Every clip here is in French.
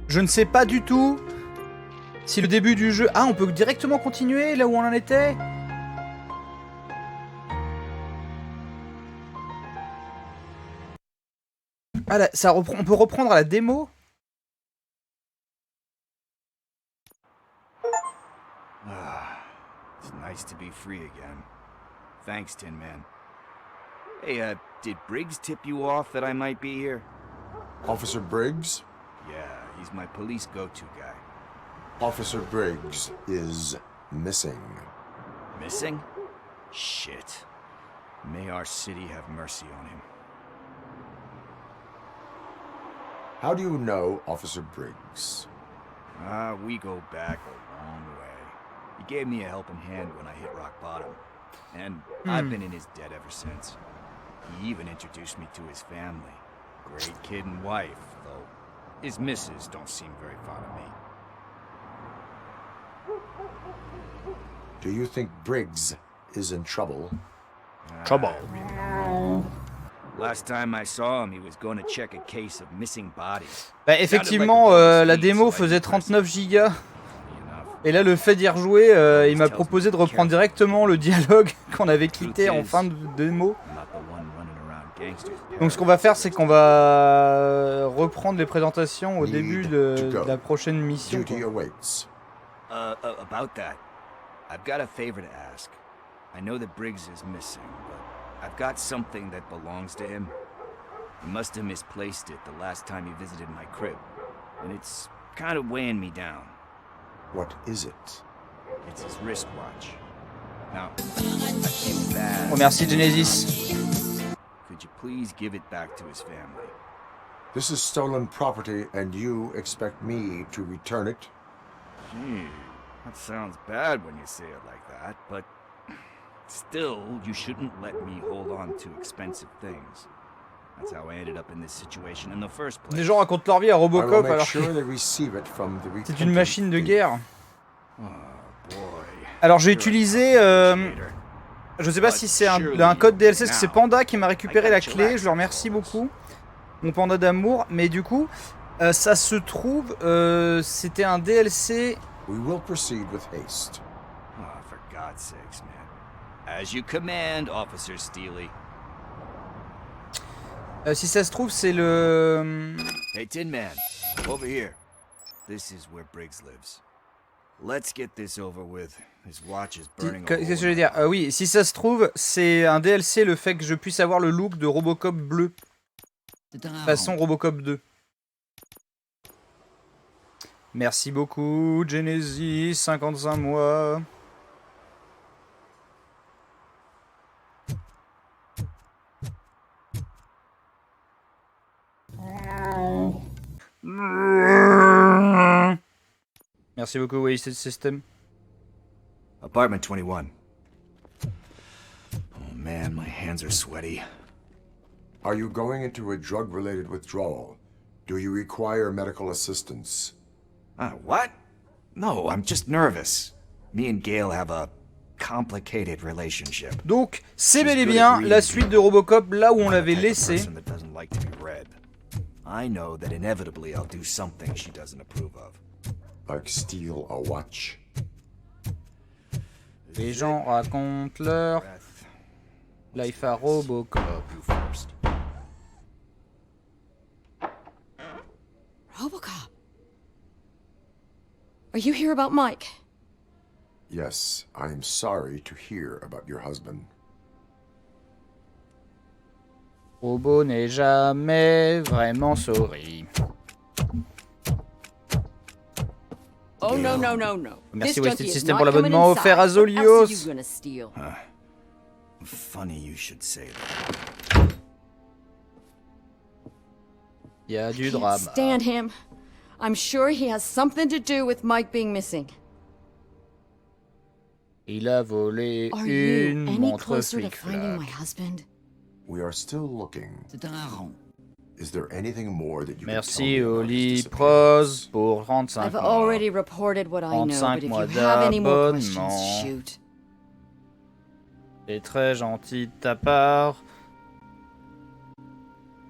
Je ne sais pas du tout si le début du jeu... Ah, on peut directement continuer là où on en était? Ah, là, ça reprend... on peut reprendre à la démo? It's nice to be free again. Thanks, Tin Man. Hey, did Briggs tip you off that I might be here? Officer Briggs? Yeah, he's my police go-to guy. Officer Briggs is missing. Missing? Shit. May our city have mercy on him. How do you know Officer Briggs? We go back a long way. He gave me a helping hand when I hit rock bottom. And I've been in his debt ever since. He even introduced me to his family. Great kid and wife, though his missus don't seem very fond of me. Do you think Briggs is in trouble? Trouble. Last time I saw him, he was going to check a case of missing bodies. Bah, effectivement, la démo faisait 39 gigas. Et là, le fait d'y rejouer, il m'a proposé de reprendre directement le dialogue qu'on avait quitté en fin de démo. Donc ce qu'on va faire, c'est qu'on va reprendre les présentations au début de la prochaine mission. About that, I've got a favor to ask. I know that Briggs is missing, but I've got something that belongs to him. He must have misplaced it the last time he visited my crib, and it's kind of weighing me down. What is it? It's his wristwatch. Now, I feel bad. Oh, merci Genesis. Could you please give it back to his family? This is stolen property, and you expect me to return it? Gee, that sounds bad when you say it like that, but still, you shouldn't let me hold on to expensive things. That's how I ended up in this situation in the first place. Les gens racontent leur vie à Robocop alors que c'est une machine de guerre. Oh boy. Alors j'ai utilisé, je sais pas si c'est un code DLC, c'est Panda qui m'a récupéré la clé, je le remercie beaucoup, mon panda d'amour, mais du coup, ça se trouve, c'était un DLC... We will proceed with haste. Oh, for God's sakes, man. As you command, Officer Steely. Si ça se trouve, c'est le... Hey, Tin Man, over here. This is where Briggs lives. Let's get this over with. His watch is burning. Qu'est-ce que je veux dire? Oui, si ça se trouve, c'est un DLC le fait que je puisse avoir le look de Robocop bleu. Façon Robocop 2. Merci beaucoup, Genesis, 55 mois. Merci beaucoup, Wasted System. Apartment 21. Oh man, my hands are sweaty. Are you going into a drug-related withdrawal? Do you require medical assistance? What? No, I'm just nervous. Me and Gail have a complicated relationship. Donc, c'est bel et bien la suite de Robocop là où on l'avait laissé. I know that inevitably I'll do something she doesn't approve of. Like steal a watch? Les gens racontent leur life à Robocop. Robocop. Are you here about Mike? Yes, I am sorry to hear about your husband. Robo n'est jamais vraiment sorry. Oh no no no no. Merci Wasted System pour l'abonnement offert à Zolios. Funny you should say that. Il y a du drama. Stand him. I'm sure he has something to do with Mike being missing. Il a volé Are you une any montre closer to finding my flic-flac. husband? We are still looking. Is there anything more that you Merci can tell me about his Oli disappearance? Pros pour 35 I've mois. already reported what I know, 35 but if mois you have any more questions, d'abonnement. shoot. C'est très gentil de ta part.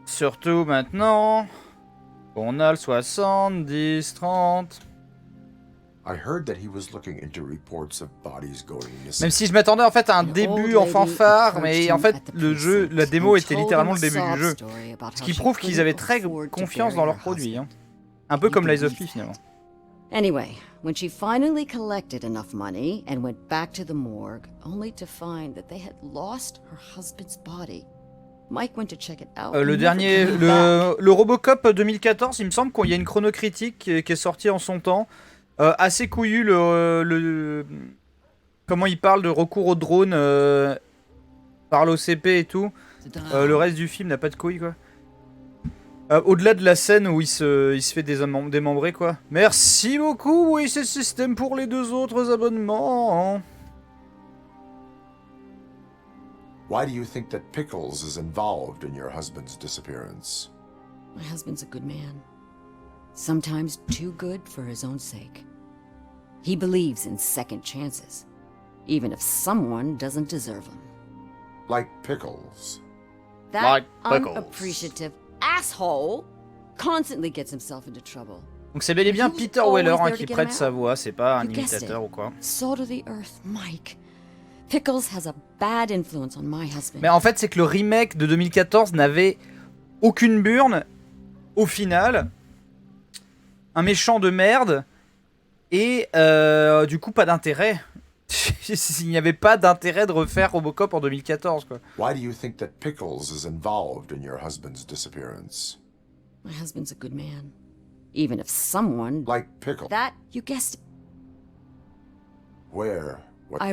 Surtout maintenant On a le 70, 30. I heard that he was looking into reports of bodies going missing. Même si je m'attendais en fait à un début en fanfare, mais en fait le jeu, la démo était littéralement le début du jeu. Ce qui prouve qu'ils avaient très confiance dans leur produit. Hein. Un peu comme Lies of P finalement. Anyway, when she finally collected enough money and went back to the morgue, only to find that they had lost her husband's body, Mike went to check it out. Le dernier, le Robocop 2014, il me semble qu'il y a une chronocritique qui est sortie en son temps. Assez couillu comment il parle de recours au drone par l'OCP et tout. Le reste du film n'a pas de couilles quoi. Au-delà de la scène où il se fait démembrer quoi. Merci beaucoup, oui c'est le système pour les 2 autres abonnements. Why do you think that Pickles is involved in your husband's disappearance? My husband's a good man. Sometimes too good for his own sake. He believes in second chances, even if someone doesn't deserve them. Like Pickles. That Like Pickles. unappreciative asshole constantly gets himself into trouble. Donc c'est bel et bien He was Peter always Weller hein, there qui to get prête him sa out. voix, c'est pas un You guessed imitateur it. ou quoi. Salt of the earth, Mike. Pickles has a bad influence on my husband. Mais en fait c'est que le remake de 2014 n'avait aucune burne au final. Un méchant de merde. Et du coup pas d'intérêt. Il n'y avait pas d'intérêt de refaire Robocop en 2014 quoi. Why do you think that Pickles is involved in your husband's disappearance? My husband's a good man. Even if someone... Like Pickles. That, you guessed it. Where? What? I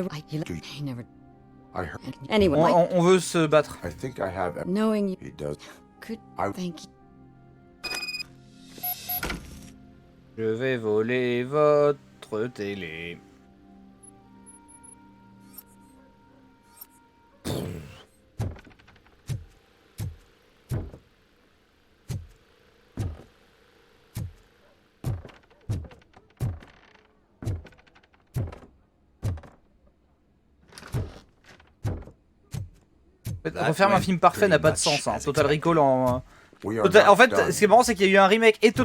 never... I heard. Anyway, Mike, On veut se battre. I think I have. knowing you He does. could... I- Thank you. Je vais voler votre télé. Refaire un film parfait n'a pas de sens. Hein. Total Recall en... We are En not fait, done. ce qui est marrant, c'est qu'il y a eu un remake et de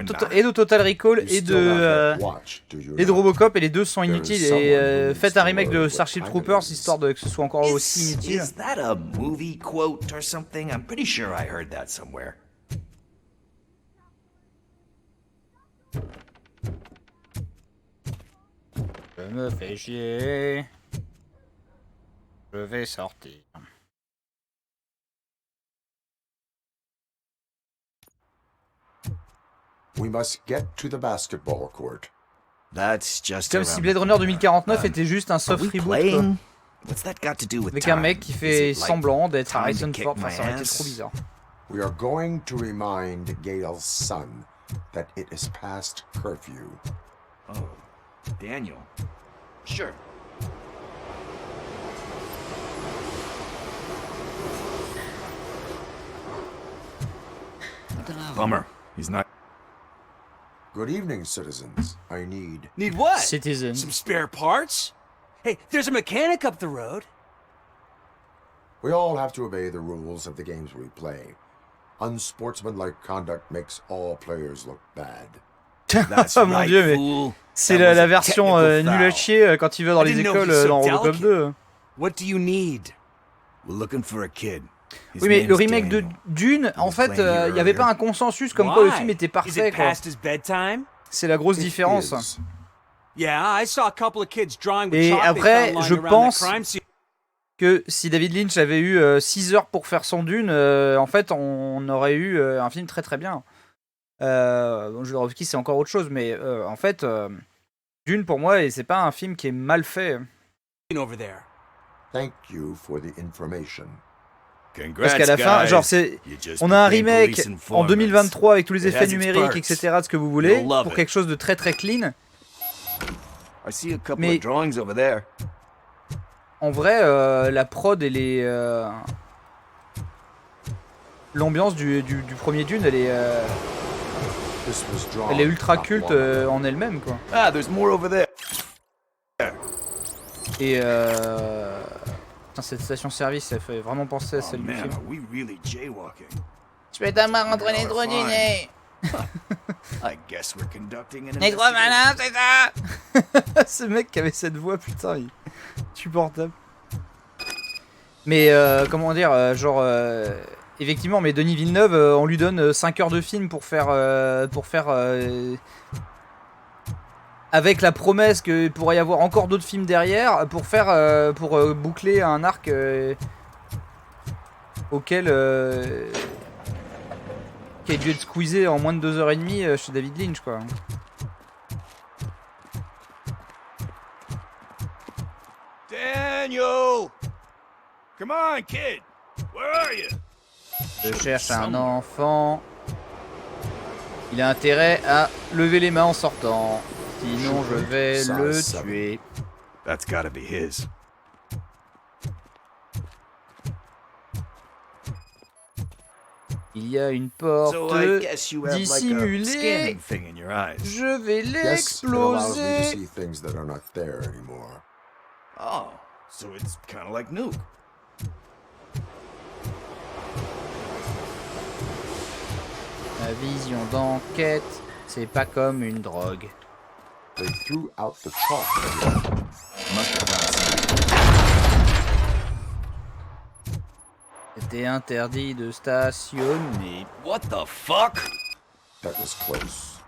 Total Recall You et still have de, that watch, do you et de not? Robocop, et les deux sont inutiles. There is Et someone who faites un needs remake to de learn Starship what Troopers, time it histoire de que ce soit encore aussi inutile. Is that a movie quote or something? I'm pretty sure I heard that somewhere. Je me fais chier. Je vais sortir. We must get to the basketball court. That's just Comme si Blade Runner 2049 était juste un soft reboot quoi. What's that got to do with Avec un time? mec qui Is fait it like semblant d'être time to Harrison kick Ford. my Enfin, ça aurait été ass? trop bizarre. We are going to remind Gail's son that it is past curfew. Oh, Daniel. Sure. Bummer. He's not. Good evening, citizens. I need. Need what? Citizen. Some spare parts? Hey, there's a mechanic up the road. We all have to obey the rules of the games we play. Unsportsmanlike conduct makes all players look bad. That's Oh mon right, dieu, mais fool. c'est That was la a version technical nulle à foul. chier quand il va dans I les didn't know écoles he was so dans Robocop delicate. 2. What do you need? We're looking for a kid. His Oui, mais le name's remake de Daniel. Dune, en was fait, playing here il n'y avait pas earlier. un consensus comme quoi le film était Is parfait it quoi. past his bedtime? C'est la grosse It différence. is. Yeah, I saw a couple of kids drawing with Et chalk they après, found je lying around pense the crime scene. Que si David Lynch avait eu 6 heures pour faire son Dune, en fait, on aurait eu un film très très bien. Bon, Jodorowsky, c'est encore autre chose, mais en fait, Dune pour moi, et c'est pas un film qui est mal fait. Over there. Thank you for the information. Parce qu'à la fin, genre, on a un remake en 2023 avec tous les effets numériques, etc., de ce que vous voulez, pour quelque chose de très très clean. I see a couple Mais- of drawings over there. En vrai, la prod et l'ambiance du premier Dune, elle est This was drawn Elle est ultra not culte long ago. en elle-même, quoi. Ah, there's more over there. Et putain, cette station-service, ça fait vraiment penser à Oh celle du man, film. are we really jaywalking? Je vais t'amarrer entre les Oh, trous du fine. nez. I guess we're conducting an Les gros malins, c'est ça. Ce mec qui avait cette voix, putain, il est insupportable. Mais comment dire, genre effectivement, mais Denis Villeneuve, on lui donne 5 heures de film pour faire avec la promesse qu'il pourrait y avoir encore d'autres films derrière pour faire pour boucler un arc auquel qui a dû être squeezé en moins de 2h30 chez David Lynch, quoi. Daniel! Come on, kid! Where are you? Je cherche un enfant. Il a intérêt à lever les mains en sortant. Sinon, je vais le tuer. That's gotta be his. Il y a une porte dissimulée. Je vais l'exploser. Oh, so it's kind of like Nuke. Ma vision d'enquête, c'est pas comme une drogue. They threw out the chalk. C'était interdit de stationner. What the fuck? That was close.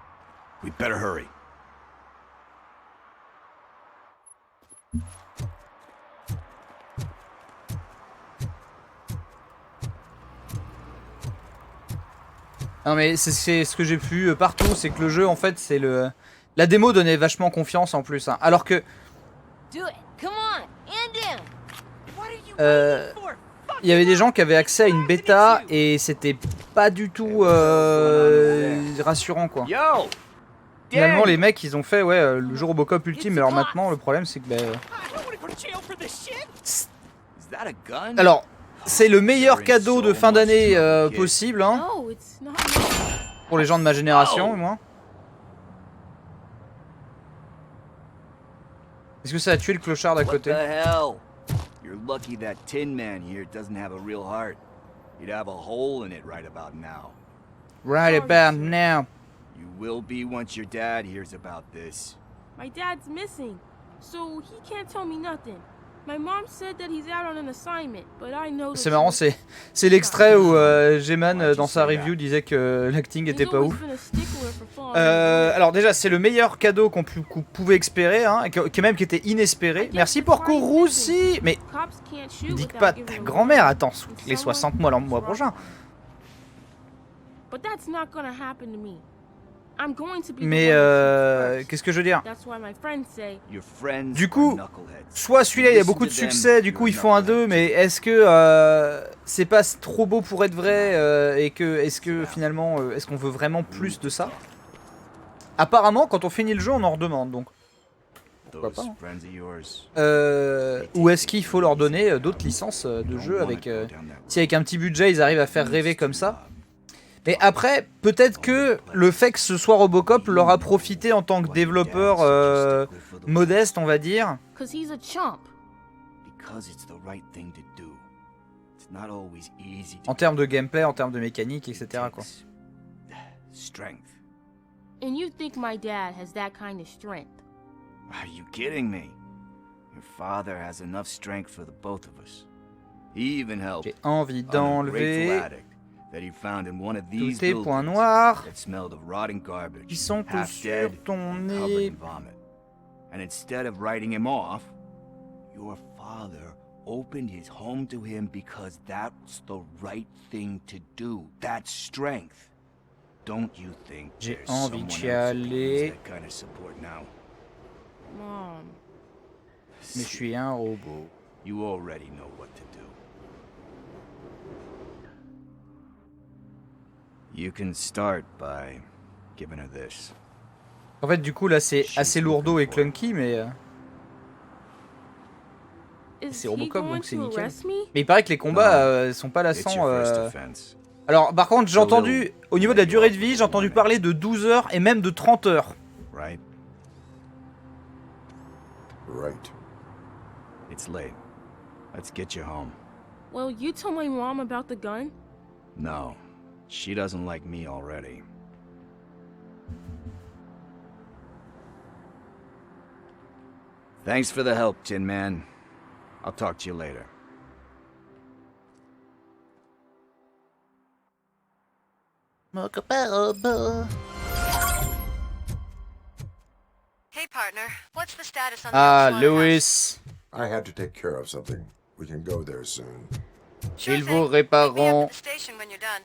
We better hurry. Non mais c'est ce que j'ai vu partout, c'est que le jeu en fait c'est le... La démo donnait vachement confiance en plus, hein. Alors que... Il y avait des gens qui avaient accès à une bêta et c'était pas du tout rassurant, quoi. Finalement les mecs ils ont fait le jeu Robocop ultime, alors maintenant le problème c'est que alors c'est le meilleur cadeau de fin d'année possible, hein, pour les gens de ma génération, moi. Est-ce que ça a tué le clochard d'à côté? You're lucky that Tin Man here doesn't have a real heart. He'd have a hole in it right about now. Right about now. You will be once your dad hears about this. My dad's missing, so he can't tell me nothing. My mom said that he's out on an assignment, but I know. C'est marrant, c'est l'extrait où G-Man dans sa review disait que l'acting était pas ouf. Alors déjà, c'est le meilleur cadeau qu'on pouvait espérer, hein, qui était inespéré. Merci pour Kouroussi. Mais dis pas ta grand-mère, attends, les 60 mois le mois prochain. Mais qu'est-ce que je veux dire? Du coup, soit celui-là il a beaucoup de succès, du coup ils font un 2, mais est-ce que c'est pas trop beau pour être vrai et que est-ce que finalement est-ce qu'on veut vraiment plus de ça? Apparemment quand on finit le jeu on en redemande, donc pourquoi pas, hein. Ou est-ce qu'il faut leur donner d'autres licences de jeux avec si avec un petit budget ils arrivent à faire rêver comme ça? Mais après, peut-être que le fait que ce soit Robocop leur a profité en tant que développeur modeste, on va dire. En termes de gameplay, en termes de mécanique, etc. quoi. And you think my dad has that kind of strength? Are you kidding me? Your father has enough strength for the both of us. He even helped. J'ai envie d'enlever tous tes points buildings noirs that smelled of rotting garbage, qui sont tous half sur dead ton and nez. covered in vomit. And instead of writing him off, your father opened his home to him because that's the right thing to do. That's strength. Don't you think J'ai there's envie de someone else who could use chialer, that kind of support now? Mom. mais je suis un robot. You already know what to do. You can start by giving her this. En fait, du coup, là, c'est assez lourdeau et clunky, mais c'est Robocop, donc c'est nickel. Mais il paraît que les combats sont pas It's your lassants. first offense. Alors, par contre, j'ai entendu, au niveau de la durée de vie, j'ai entendu parler de 12 heures et même de 30 heures. Right? Right. It's late. Let's get you home. Well, you told my mom about the gun? No. She doesn't like me already. Thanks for the help, Tin Man. I'll talk to you later. Hey, partner. What's the status on Ah, the Lewis. I had to take care of something. We can go there soon. Ils vous répareront. Station when you're done.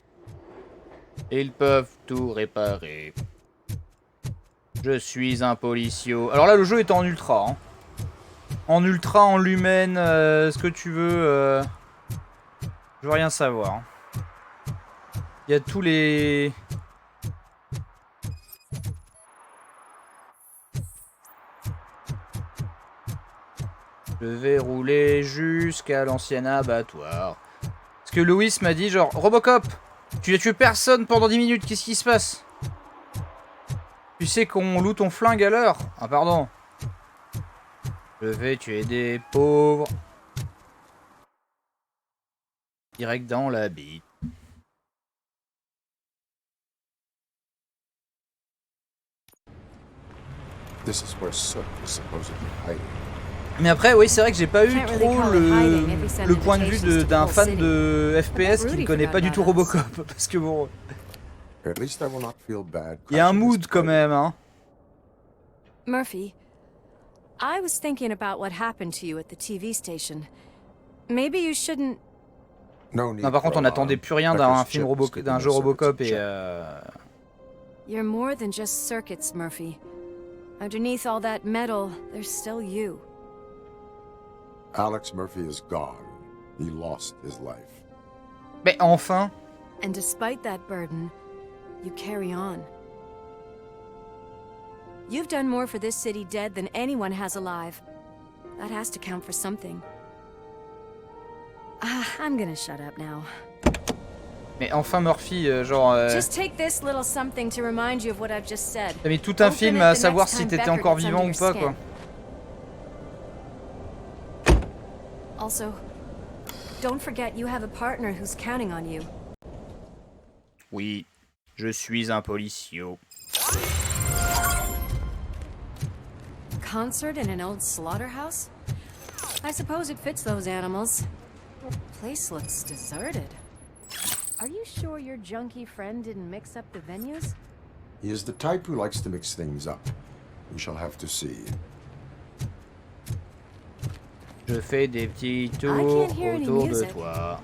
Ils peuvent tout réparer. Je suis un policio. Alors là, le jeu est en ultra. Hein. En ultra, en lumen, ce que tu veux. Je veux rien savoir. Il y a tous les... Je vais rouler jusqu'à l'ancien abattoir. Parce que Louis m'a dit genre, Robocop, tu n'as tué personne pendant 10 minutes, qu'est-ce qui se passe? Tu sais qu'on loue ton flingue à l'heure? Ah pardon. Je vais tuer des pauvres. Direct dans la bite. This is where Soot is supposedly hiding. Mais après, oui, c'est vrai que j'ai pas eu trop le point de vue d'un fan de FPS qui ne connaît pas du tout Robocop. Parce que bon... At least I will not feel bad. Il y a un mood quand même, hein. Murphy, I was thinking about what happened to you at the TV station. Maybe you shouldn't... No Non, par contre, on n'attendait plus rien d'un film d'un jeu Robocop et... You're more than just circuits, Murphy. Underneath all that metal, there's still you. Alex Murphy is gone. He lost his life. Mais enfin. And despite that burden, you carry on. You've done more for this city dead than anyone has alive. That has to count for something. I'm gonna shut up now. Mais enfin Murphy, genre... Just take this little something to remind you of what I've just said. T'as mis tout un film à savoir si t'étais encore vivant ou pas, quoi. Also, don't forget you have a partner who's counting on you. Oui, je suis un policio. Concert in an old slaughterhouse? I suppose it fits those animals. Place looks deserted. Are you sure your junkie friend didn't mix up the venues? He is the type who likes to mix things up. We shall have to see. Je fais des petits tours autour de toi.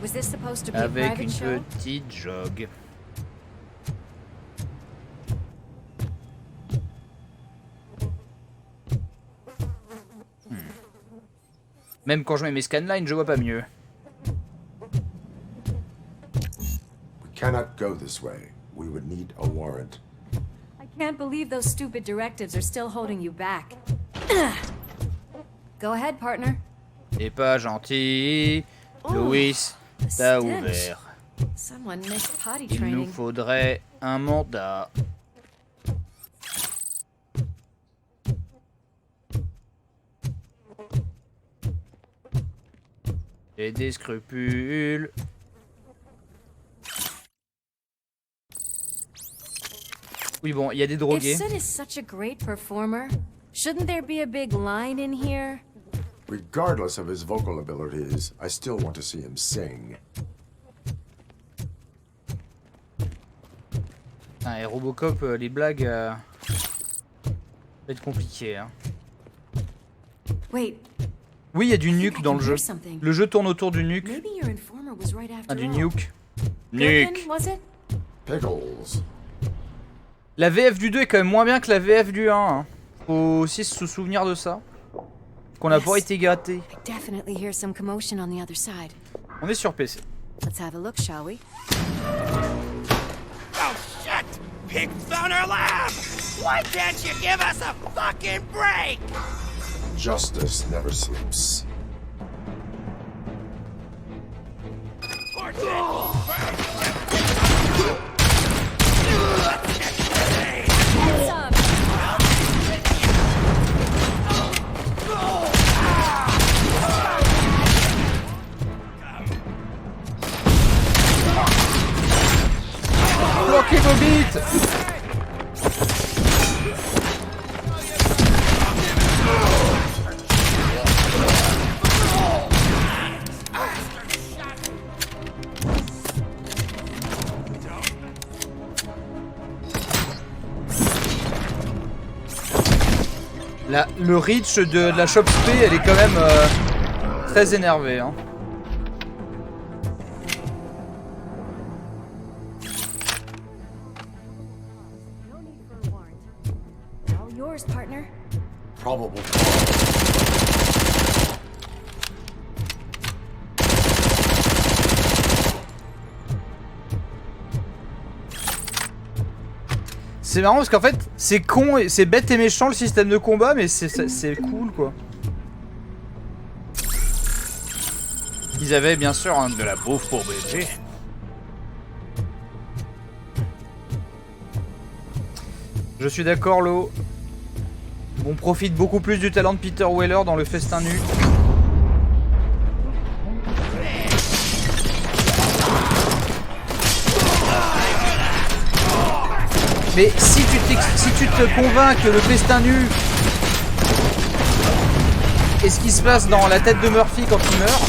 Was this supposed to be avec a une show? petite jog. Même quand je mets mes scanlines, je vois pas mieux. We cannot go this way. We would need a warrant. I can't believe those stupid directives are still holding you back. Go ahead, partner. C'est pas gentil. Louis, t'as ouvert. Someone missed potty Il nous training. faudrait un mandat. J'ai des scrupules. Oui bon, il y a des drogués. If Sid is such a great performer, shouldn't there be a big line in here? Regardless of his vocal abilities, I still want to see him sing. Ah, et Robocop, les blagues, ça va être compliqué. Hein. Wait, Oui, il y a du nuke dans le jeu. Le jeu tourne autour du nuke. maybe your informer was right after Ah, du all. nuke. Gherkin, Nuke. was it? Pickles. La VF du 2 est quand même moins bien que la VF du 1. Hein. Faut aussi se souvenir de ça. Qu'on n'a pas été gâté. I definitely hear some commotion on the other side. On est sur PC. Let's have a look, shall we? Oh, shit! Pig Thunder Lab! Why can't you give us a fucking break? Justice never sleeps. Bloquez vos bites! Le reach de la shop spé, elle est quand même très énervée. Hein. No need for a warrant. All yours, partner. Probable. C'est marrant parce qu'en fait, c'est con, c'est bête et méchant le système de combat, mais c'est cool quoi. Ils avaient bien sûr de la bouffe pour bébé. Je suis d'accord, Lo. On profite beaucoup plus du talent de Peter Weller dans le festin nu. Mais si tu te convaincs que le festin nu est ce qui se passe dans la tête de Murphy quand il meurt,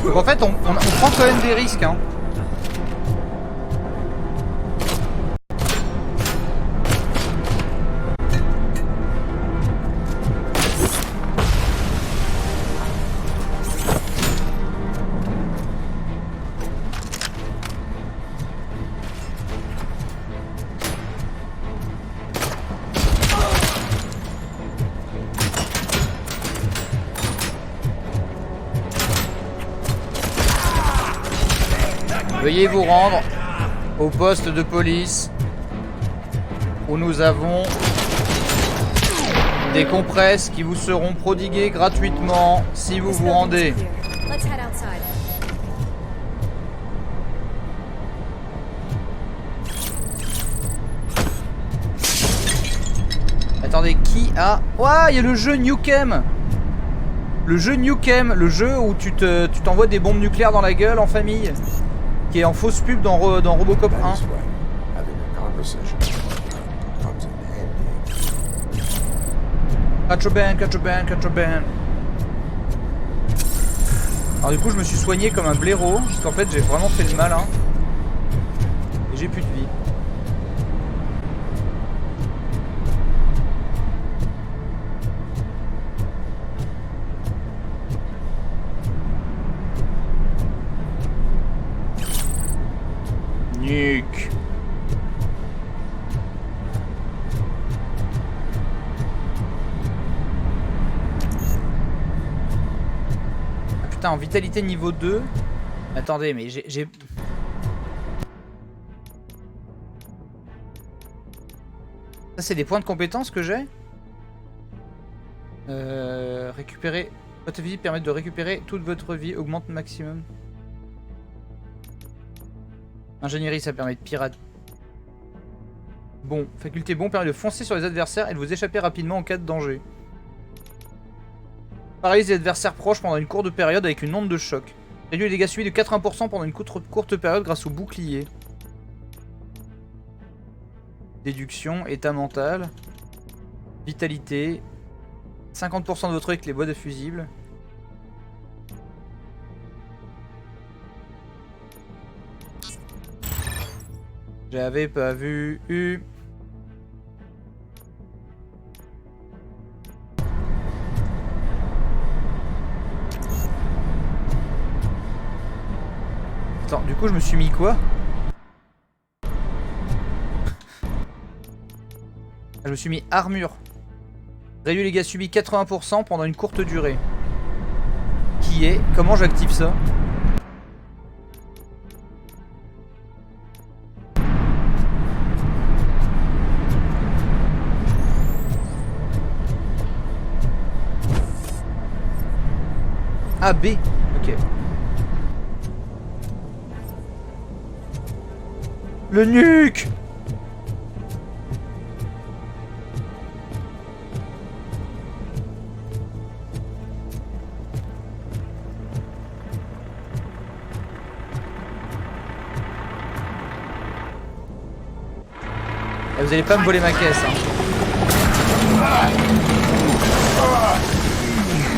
donc en fait on prend quand même des risques hein. Veuillez vous rendre au poste de police où nous avons des compresses qui vous seront prodiguées gratuitement si vous vous rendez. Let's head outside. Attendez, qui a... Ouah, il y a le jeu Nukem. Le jeu Nukem, le jeu où tu t'envoies des bombes nucléaires dans la gueule en famille. Qui est en fausse pub dans Robocop 1. Contraband. Alors du coup je me suis soigné comme un blaireau, parce qu'en fait j'ai vraiment fait le malin. Et j'ai plus de vie. Nuque. Ah putain, en vitalité niveau 2. Attendez, mais j'ai... Ça c'est des points de compétence que j'ai. Récupérer... Votre vie permet de récupérer toute votre vie, augmente maximum. Ingénierie, ça permet de pirater. Bon, faculté bon permet de foncer sur les adversaires et de vous échapper rapidement en cas de danger. Paralyse les adversaires proches pendant une courte période avec une onde de choc. Réduit les dégâts subis de 80% pendant une courte période grâce au bouclier. Déduction, état mental. Vitalité. 50% de votre avec les bois de fusibles. J'avais pas vu. Attends, du coup je me suis mis quoi? Je me suis mis armure. Réduit les dégâts subis 80% pendant une courte durée. Qui est... Comment j'active ça? A, B. Ok. Le nuque. Vous allez pas me voler ma caisse. Hein.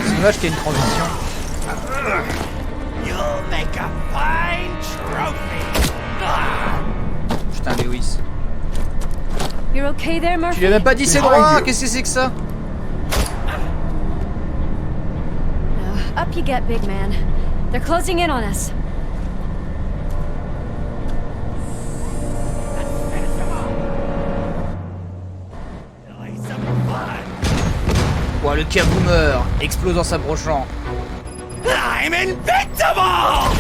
C'est dommage qu'il y ait une transition. Putain, Lewis. You're okay there, Tu Murphy? lui as même pas dit ses droits. Qu'est-ce que c'est que ça? Up you get, big man. They're closing in on us. Oh, le kaboomer explose en s'approchant. I'm invincible!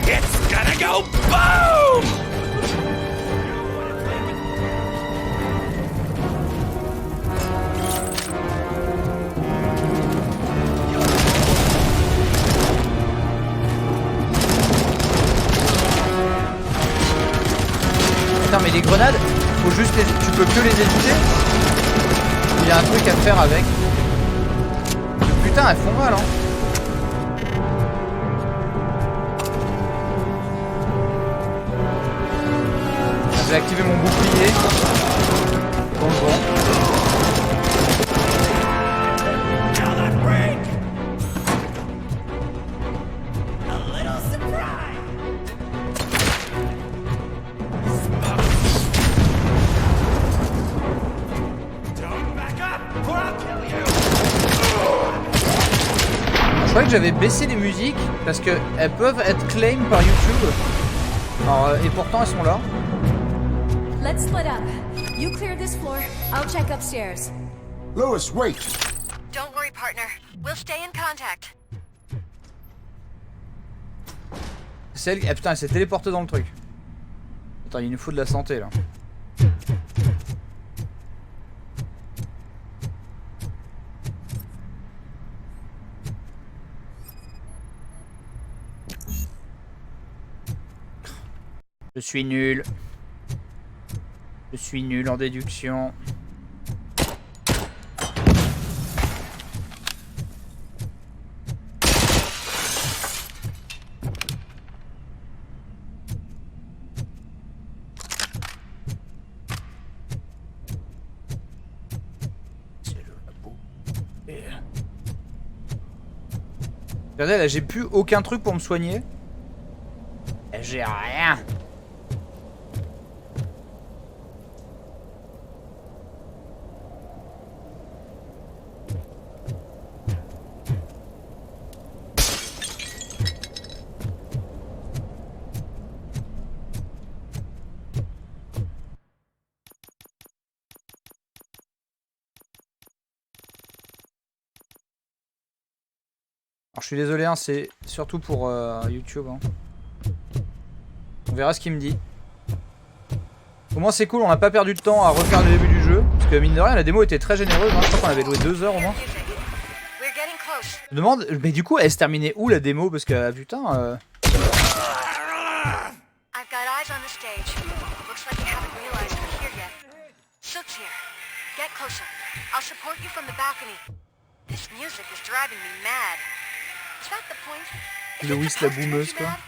It's gonna go boom! Putain, mais les grenades, faut juste les... tu peux que les éviter. Il y a un truc à faire avec. Putain, elles font mal, hein. J'ai activé mon bouclier. Bon, bon. Je croyais que j'avais baissé les musiques parce qu'elles peuvent être claim par YouTube. Alors, et pourtant elles sont là. Let's split up. You clear this floor. I'll check upstairs. Lewis, wait! Don't worry, partner. We'll stay in contact. Celle... Ah putain, elle s'est téléportée dans le truc. Attends, il nous faut de la santé là. Je suis nul. Je suis nul en déduction. Regardez là, j'ai plus aucun truc pour me soigner. J'ai rien. Alors je suis désolé, hein, c'est surtout pour YouTube. Hein. On verra ce qu'il me dit. Au moins c'est cool, on n'a pas perdu de temps à refaire le début du jeu. Parce que mine de rien, la démo était très généreuse. Hein. Je crois qu'on avait joué 2 heures au moins. Je me demande, mais du coup, elle se terminait où la démo? Parce que putain. I've got eyes on the stage. Looks like you haven't realized we're here yet. Sook's here. Get closer. I'll support you from the balcony. This music is driving me mad. Is that the point? Is Lewis it la supposed to boumeuse be quoi. mad?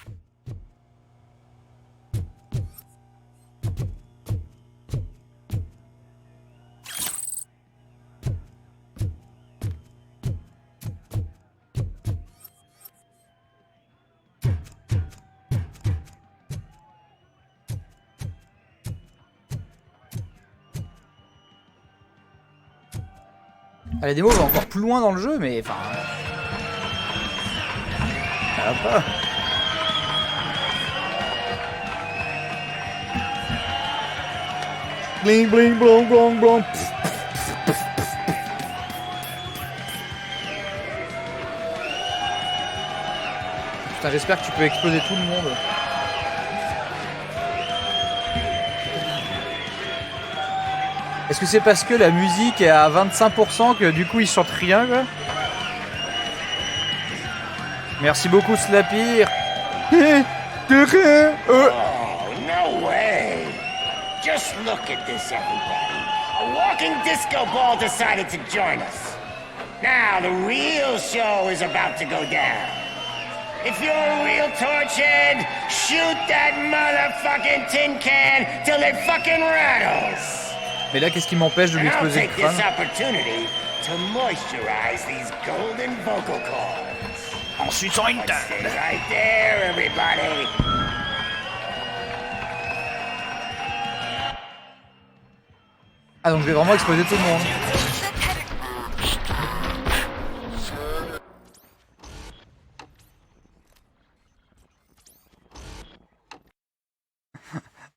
Ah, la démo va encore plus loin dans le jeu, mais enfin. Ça va pas. Bling bling blong blong blong. Putain, j'espère que tu peux exploser tout le monde. Est-ce que c'est parce que la musique est à 25% que du coup ils chantent rien quoi? Merci beaucoup Slapir. Terrain. Oh, no way! Just look at this, everybody. A walking disco ball decided to join us. Now the real show is about to go down. If you're a real torchhead, shoot that motherfucking tin can till it fucking rattles. Mais là, qu'est-ce qui m'empêche de lui And I'll exploser le take this crâne? opportunity to moisturize these golden vocal cords. Ensuite, sur une Stay right there, everybody. Ah, donc je vais vraiment exploser tout le monde.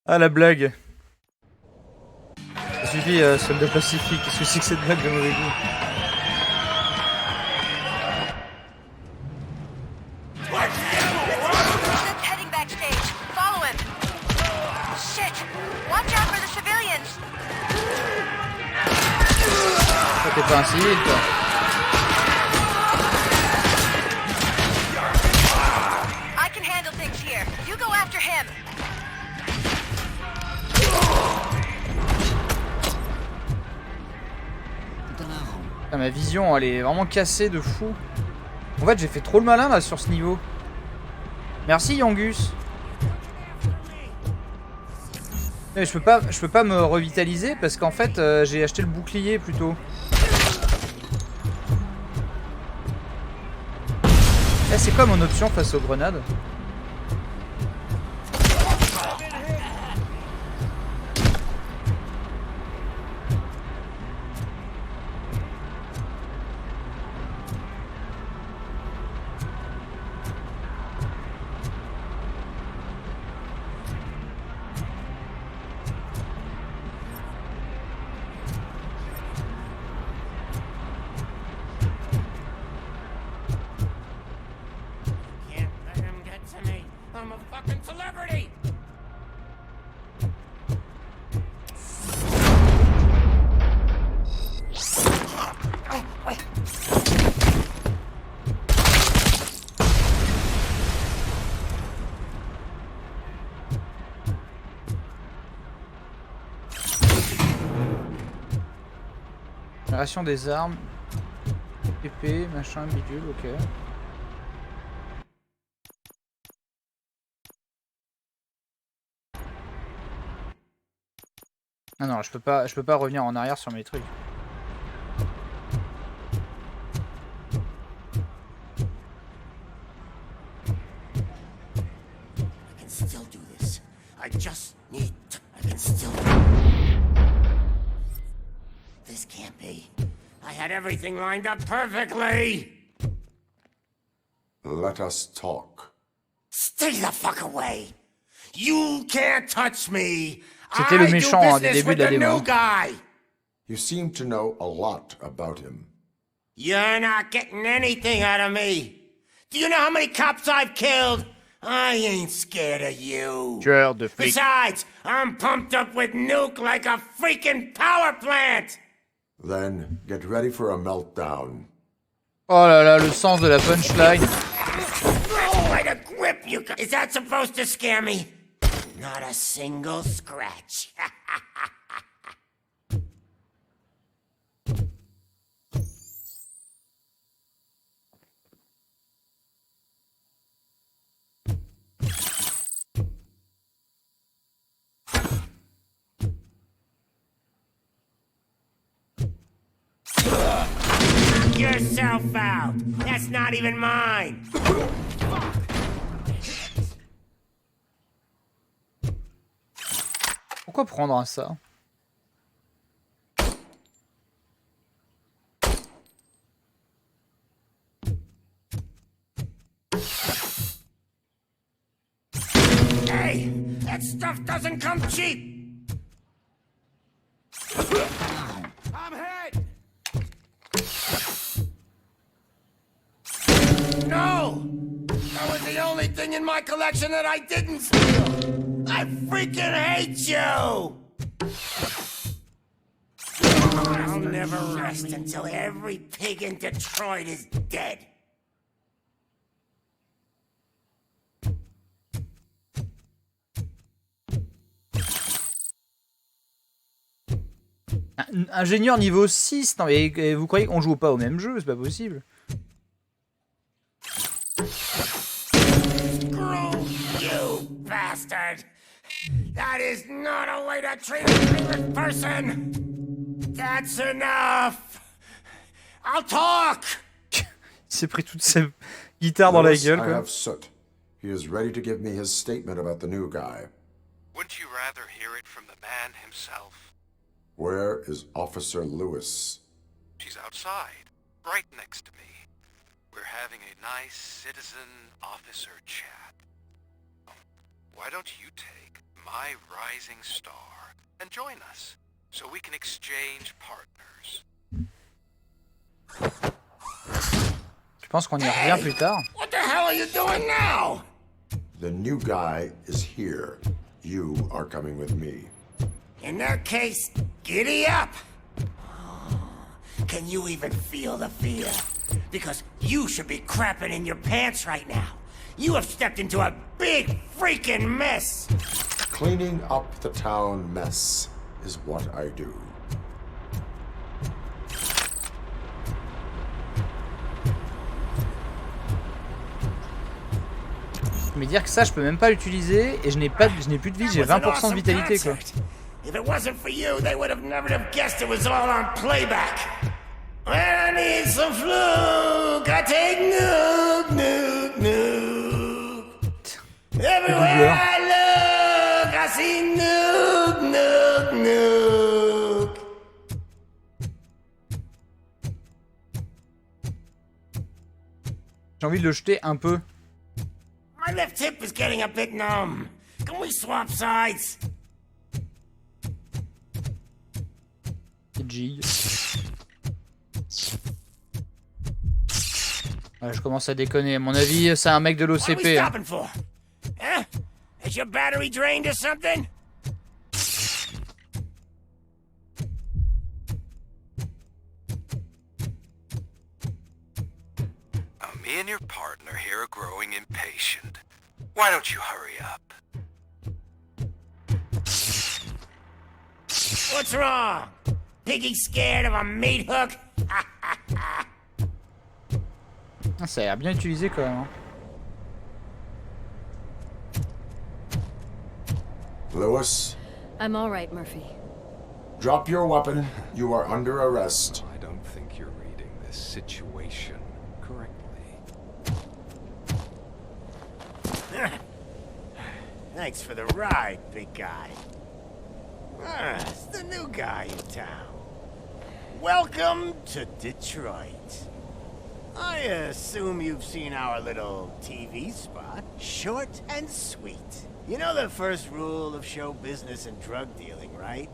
Ah, la blague. Ça suffit, soldat pacifique. Qu'est-ce que c'est que cette blague de mauvais goût? Heading backstage. Follow him. Shit. Watch out for the civilians. Toi, t'es pas un civil, toi. I can handle things here. You go after him. Ah, ma vision, elle est vraiment cassée de fou. En fait, j'ai fait trop le malin là sur ce niveau. Merci Yangus. Mais je peux pas me revitaliser parce qu'en fait, j'ai acheté le bouclier plutôt. Eh, c'est quoi mon option face aux grenades? Can't let him get to me. I'm a fucking celebrity. Génération des armes. Épée, machin, bidule, ok. Ah non, je peux pas revenir en arrière sur mes trucs. I can still do this. I just need to... I can still... This can't be. I had everything lined up perfectly! Let us talk. Stay the fuck away! You can't touch me! C'était le méchant hein, des débuts de la démo. Guy. You seem to know a lot about him. You're not getting anything out of me! Do you know how many cops I've killed? I ain't scared of you. Tueur de flics. Besides, I'm pumped up with nuke like a freaking power plant! Then get ready for a meltdown. Oh là là, le sens de la punchline. Oh, way to grip, you guys. Is that supposed to scare me? Not a single scratch. Knock yourself out. That's not even mine. Pourquoi prendre un ça? Hey, that stuff doesn't come cheap. I'm hit. No! That was the only thing in my collection that I didn't steal! I freaking hate you! I'll never rest until every pig in Detroit is dead. Ingénieur niveau 6. Non mais vous croyez qu'on joue pas au même jeu? C'est pas possible. Screw you, bastard! That is not a way to treat a favorite person! That's enough! I'll talk! Il s'est pris toute sa guitare dans la Lewis, gueule, I quoi. have Soot. He is ready to give me his statement about the new guy. Wouldn't you rather hear it from the man himself? Where is Officer Lewis? She's outside, right next to me. We're having a nice citizen-officer chat. Why don't you take my rising star and join us, so we can exchange partners? Je pense qu'on y revient plus tard. What the hell are you doing now? The new guy is here. You are coming with me. In that case, giddy up! Can you even feel the fear? Because you should be crapping in your pants right now. You have stepped into a big freaking mess! Cleaning up the town mess is what I do. Mais dire que ça, je peux même pas l'utiliser et je n'ai plus de vie, j'ai 20% de vitalité, quoi. If it wasn't for you, they would have never have guessed it was all on playback. When I need some fluke, I take nuke, nuke, nuke. Everywhere I look, I see nuke, nuke, nuke. J'ai envie de le jeter un peu. My left hip is getting a bit numb. Can we swap sides? Jig. Ouais, je commence à déconner. À mon avis, c'est un mec de What are we l'OCP. Hein. stopping for? Huh? Is your battery drained or something? Me and your partner here are growing impatient. Why don't you hurry up? What's wrong? Piggy scared of a meat hook? Ah, ça a l'air bien utilisé quand même. Hein. Lewis, I'm all right, Murphy. drop your weapon. You are under arrest. I don't think you're reading this situation correctly. Thanks for the ride, big guy. It's the new guy in town. Welcome to Detroit. I assume you've seen our little TV spot. Short and sweet. You know the first rule of show business and drug dealing, right?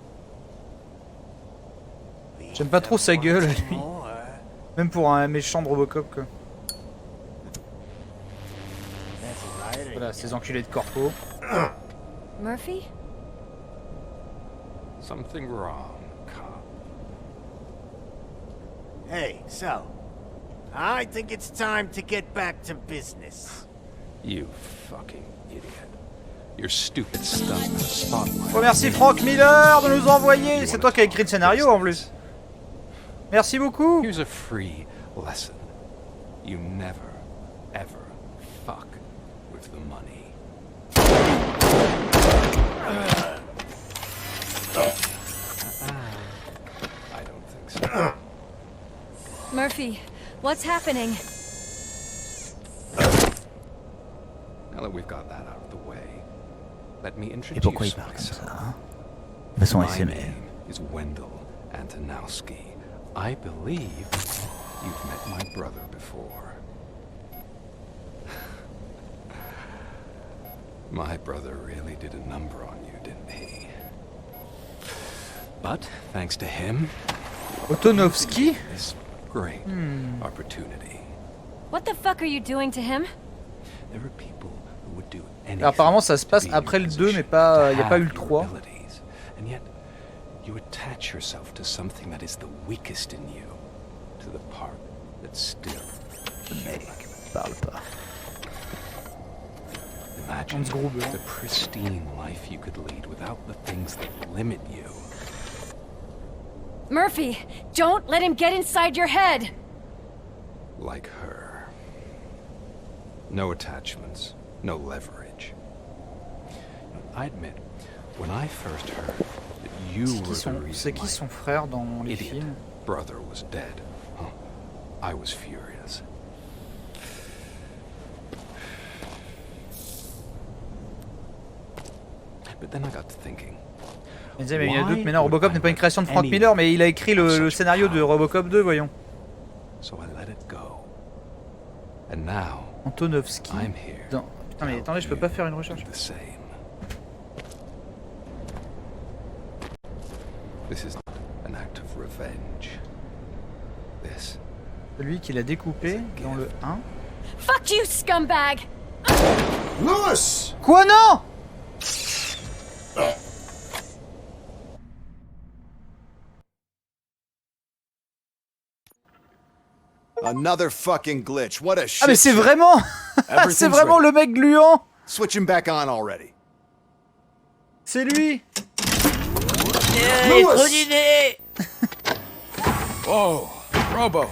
J'aime pas trop sa gueule, lui. Même pour un méchant de Robocop, quoi. Voilà, ces enculés de corpo. Murphy? Something wrong, cop. Hey, so, I think it's time to get back to business. You fucking idiot. Your stupid stuff in the spotlight. Oh, merci Frank Miller de nous envoyer. C'est toi qui as écrit le scénario en plus. Merci beaucoup. Here's a free lesson. You never, ever fuck with the money. I don't think so. Murphy, what's happening? Now that we've got that out of the way, let me Et introduce pourquoi il parle comme myself. ça, hein? Façon My ASMR. name is Wendell Antonowski. I believe you've met my brother before. My brother really did a number on you, didn't he? But thanks to him, Otonovski? this great opportunity. What the fuck are you doing to him? There are people who would do anything. Alors, apparemment, ça se passe to be in après le your 2, mais position, pas, to y a pas eu le have your 3. abilities. And yet, you attach yourself to something that is the weakest in you, to the part that's still human. Parle pas. Imagine Hans Gruber. the pristine life you could lead without the things that limit you. Murphy, don't let him get inside your head! Like her. No attachments, no leverage. I admit, when I first heard that you were the reason C'est qui son frère dans les idiot films? brother was dead, I was furious. But then I got to thinking. Mais il y a d'autres, mais non, Robocop n'est pas une création de Frank Miller, mais il a écrit le scénario de Robocop 2, voyons. So I let it go. And now Antonovsky. I'm here. Putain, mais attendez, je peux pas faire une recherche. The same. This is not an act of revenge. This. Celui qui l'a découpé dans le 1. Fuck you, scumbag! Lewis! Quoi, non? Another fucking glitch. What a shit. Ah mais c'est vraiment c'est vraiment le mec gluant. Switch him back on already. C'est lui. Whoa, Robo.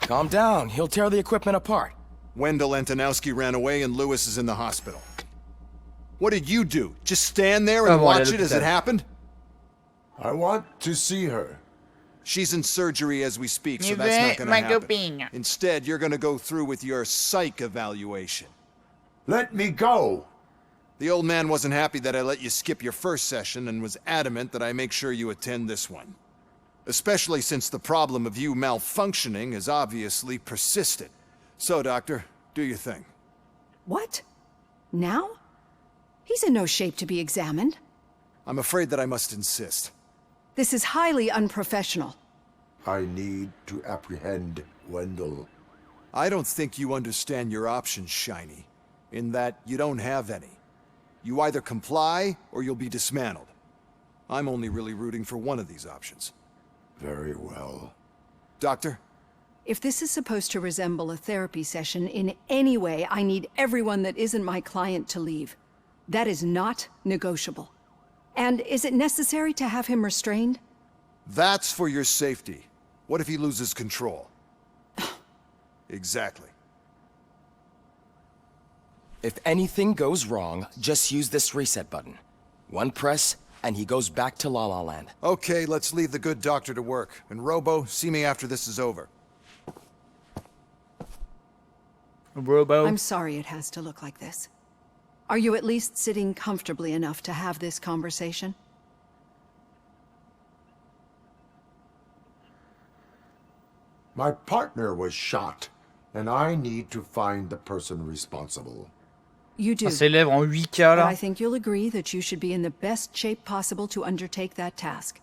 Calm down. He'll tear the equipment apart. Wendell Antonowski ran away and Lewis is in the hospital. What did you do? Just stand there and watch it as it happened? I want to see her. She's in surgery as we speak, so that's not gonna happen. Instead, you're gonna go through with your psych evaluation. Let me go! The old man wasn't happy that I let you skip your first session and was adamant that I make sure you attend this one. Especially since the problem of you malfunctioning has obviously persisted. So, Doctor, do your thing. What? Now? He's in no shape to be examined. I'm afraid that I must insist. This is highly unprofessional. I need to apprehend Wendell. I don't think you understand your options, Shiny, in that you don't have any. You either comply or you'll be dismantled. I'm only really rooting for one of these options. Very well. Doctor? If this is supposed to resemble a therapy session in any way, I need everyone that isn't my client to leave. That is not negotiable. And is it necessary to have him restrained? That's for your safety. What if he loses control? Exactly. If anything goes wrong, just use this reset button. One press, and he goes back to La La Land. Okay, let's leave the good doctor to work. And Robo, see me after this is over. Robo. I'm sorry it has to look like this. Are you at least sitting comfortably enough to have this conversation? My partner was shot, and I need to find the person responsible. You do. Ses lèvres en 8K But là. I think you'll agree that you should be in the best shape possible to undertake that task.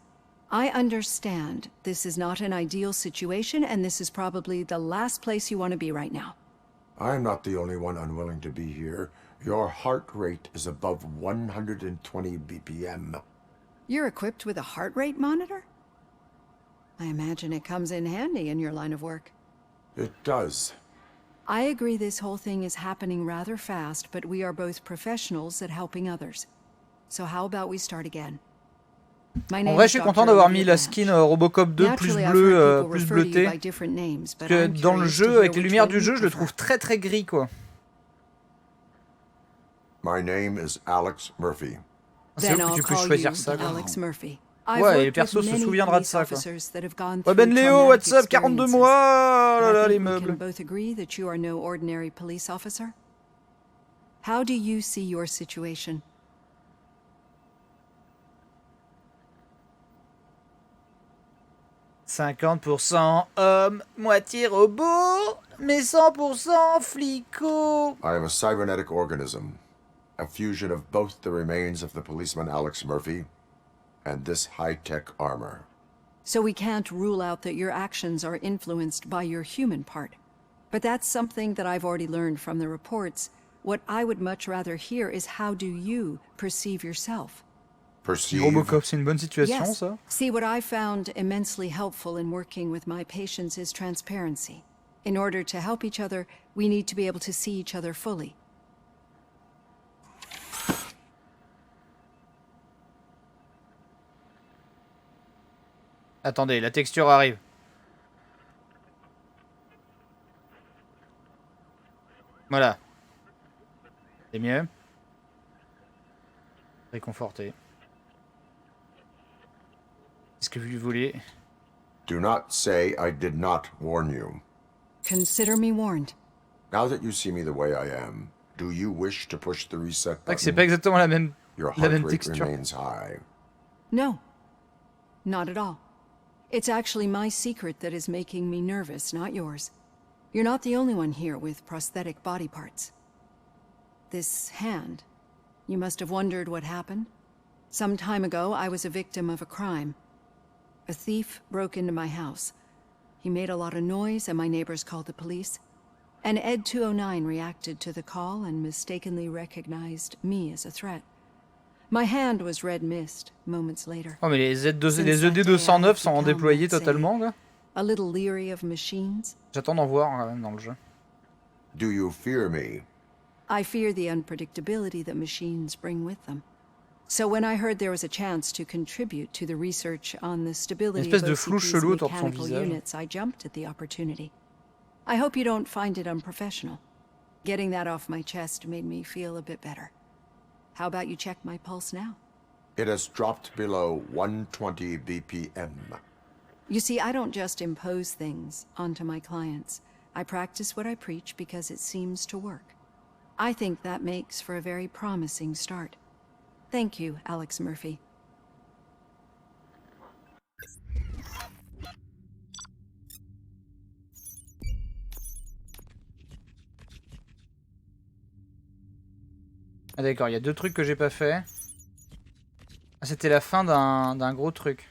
I understand this is not an ideal situation, and this is probably the last place you want to be right now. I'm not the only one unwilling to be here. Your heart rate is above 120 BPM. You're equipped with a heart rate monitor? I imagine it comes in handy in your line of work. It does. I agree this whole thing is happening rather fast, but we are both professionals at helping others. So how about we start again? En vrai, je suis content d'avoir mis la skin Robocop 2 plus bleu, plus bleuté. Parce que dans le jeu, avec les lumières du jeu, je le trouve très très gris quoi. My name is Alex Murphy. C'est ouf que tu peux choisir ça quoi. Alex Murphy. Ouais, et le perso se souviendra de ça quoi. Ouais, Ben Léo, what's up, 42 mois, oh là là, les meubles. Both agree that you are no ordinary police officer? How do you see your situation? « 50% homme, moitié robot, mais 100% FLICO. I am a cybernetic organism, a fusion of both the remains of the policeman Alex Murphy and this high-tech armor. So we can't rule out that your actions are influenced by your human part. But that's something that I've already learned from the reports. What I would much rather hear is how do you perceive yourself? Robocop, c'est une bonne situation, yes. ça. See, what I found immensely helpful in working with my patients is transparency. In order to help each other, we need to be able to see each other fully. Attendez, la texture arrive. Voilà. C'est mieux. Réconforté. Qu'est-ce que vous voulez? Do not say I did not warn you. Consider me warned. Now that you see me the way I am, do you wish to push the reset C'est vrai que c'est button? pas exactement la même Your heart rate texture. remains high. No, not at all. It's actually my secret that is making me nervous, not yours. You're not the only one here with prosthetic body parts. This hand, you must have wondered what happened. Some time ago, I was a victim of a crime. A thief broke into my house. He made a lot of noise and my neighbors called the police. And Ed 209 reacted to the call and mistakenly recognized me as a threat. My hand was red mist moments later. Oh mais les ED209 sont déployés totalement là. A little leery of machines. J'attends d'en voir quand même dans le jeu. Do you fear me? I fear the unpredictability that machines bring with them. So when I heard there was a chance to contribute to the research on the stability of OCP's mechanical units, I jumped at the opportunity. I hope you don't find it unprofessional. Getting that off my chest made me feel a bit better. How about you check my pulse now? It has dropped below 120 BPM. You see, I don't just impose things onto my clients. I practice what I preach because it seems to work. I think that makes for a very promising start. Thank you, Alex Murphy. Ah d'accord, il y a 2 trucs que j'ai pas fait. Ah, c'était la fin d'un gros truc.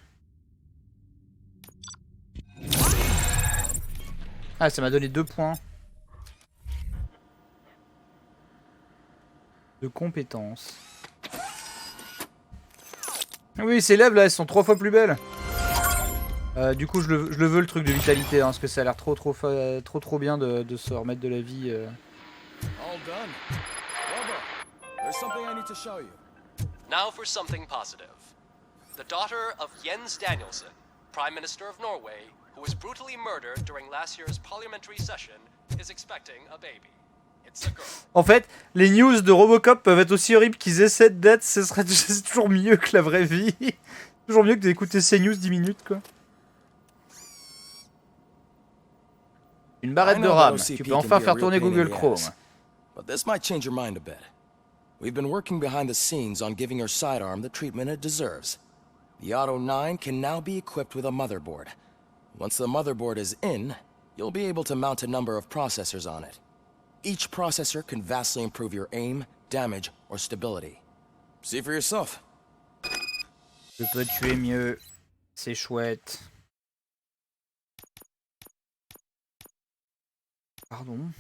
Ah, ça m'a donné 2 points. De compétences. Oui, ces lèvres là, elles sont 3 fois plus belles. Du coup, je le veux le truc de vitalité, hein, parce que ça a l'air trop bien de se remettre de la vie. All done. Robo, there's something I need to show you. Now for something positive. The daughter of Jens Danielson, Prime Minister of Norway, who was brutally murdered during last year's parliamentary session, is expecting a baby. It's a girl. En fait, les news de Robocop peuvent être aussi horribles qu'ils essaient d'être, c'est toujours mieux que la vraie vie. Toujours mieux que d'écouter ces news 10 minutes, quoi. Une barrette de RAM. Tu peux enfin faire tourner Google Chrome. But this might change your mind a bit. We've been working behind the scenes on giving her sidearm the treatment it deserves. The Auto 9 can now be equipped with a motherboard. Once the motherboard is in, you'll be able to mount a number of processors on it. Each processor can vastly improve your aim, damage, or stability. See for yourself. Je peux tuer mieux. C'est chouette. Pardon.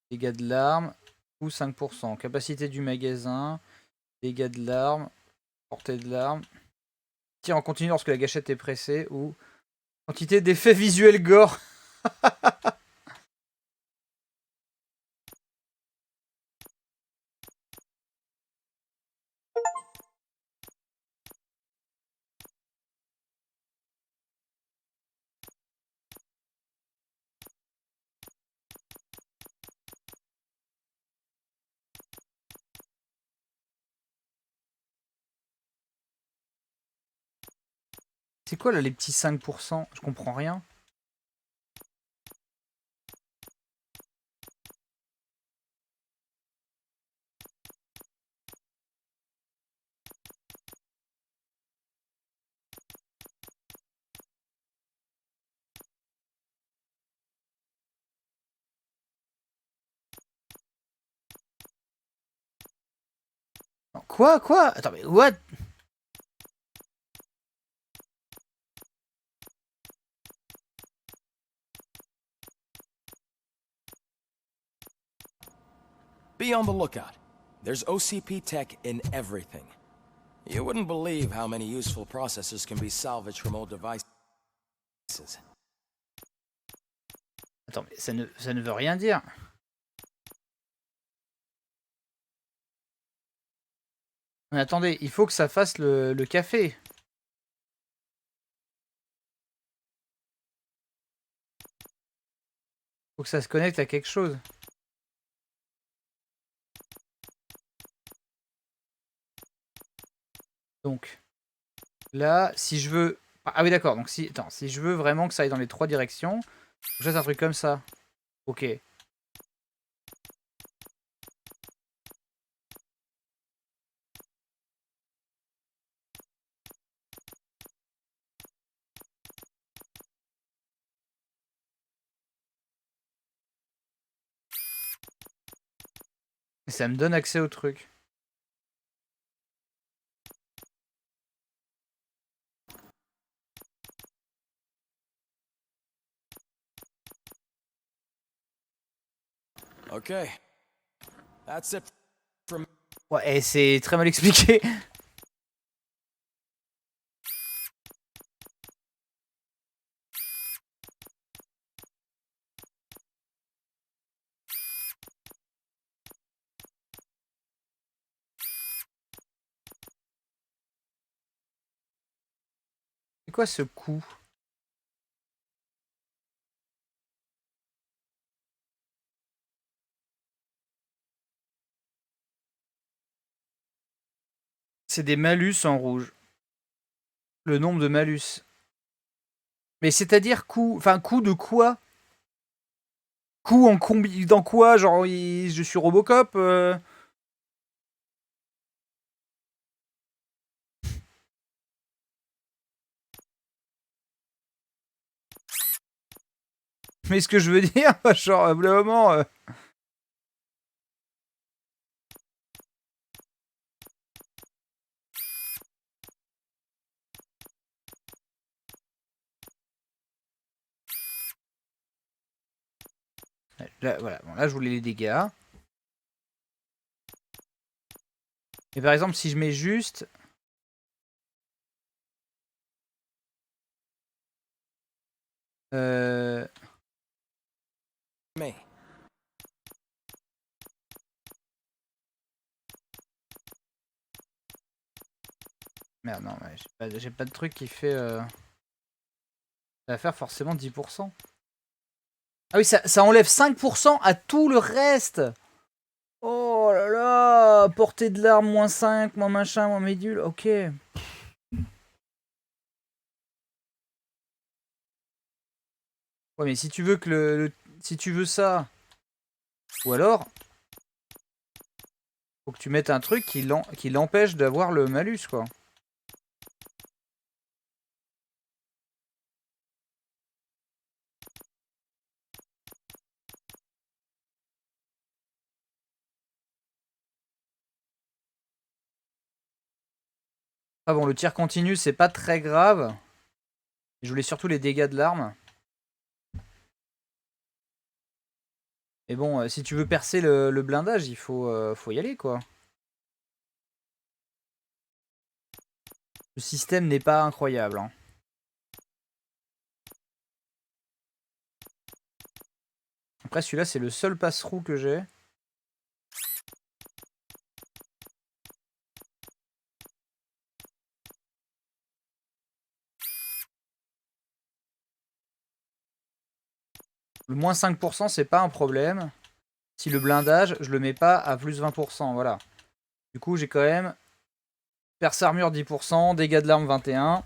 Dégâts de l'arme, ou 5%. Capacité du magasin, dégâts de l'arme, portée de l'arme. Tir en continu lorsque la gâchette est pressée, ou quantité d'effets visuels gore. C'est quoi là les petits 5%? Je comprends rien. Quoi? Attends, mais what? Be on the lookout. There's OCP tech in everything. You wouldn't believe how many useful processors can be salvaged from old devices. Attends, mais ça ne veut rien dire. Mais attendez, il faut que ça fasse le café. Faut que ça se connecte à quelque chose. Donc, là, si je veux... Ah oui, d'accord. Donc, si... Attends, si je veux vraiment que ça aille dans les 3 directions, je fasse un truc comme ça. Ok. Et ça me donne accès au truc. Okay. That's it from... Ouais, et c'est très mal expliqué. C'est quoi ce coup? C'est des malus en rouge. Le nombre de malus. Mais c'est-à-dire coup... Enfin, coup de quoi? Coup en combi... Dans quoi? Genre, je suis Robocop Mais ce que je veux dire, genre, au bout d'un moment... Là, voilà, bon, là je voulais les dégâts. Et par exemple, si je mets juste... Me. Merde, non, j'ai pas de truc qui fait... Ça va faire forcément 10%. Ah oui, ça enlève 5% à tout le reste. Oh là là, portée de l'arme, moins 5, moins machin, moins médule, ok. Ouais, mais si tu veux que si tu veux ça, ou alors, faut que tu mettes un truc qui l'empêche d'avoir le malus, quoi. Ah bon, le tir continu, c'est pas très grave. Je voulais surtout les dégâts de l'arme. Mais bon, si tu veux percer le blindage, il faut y aller, quoi. Le système n'est pas incroyable, hein. Après, celui-là, c'est le seul passe-roue que j'ai. Le moins 5%, c'est pas un problème. Si le blindage, je le mets pas à plus 20%, voilà. Du coup, j'ai quand même perce armure 10%, dégâts de l'arme 21.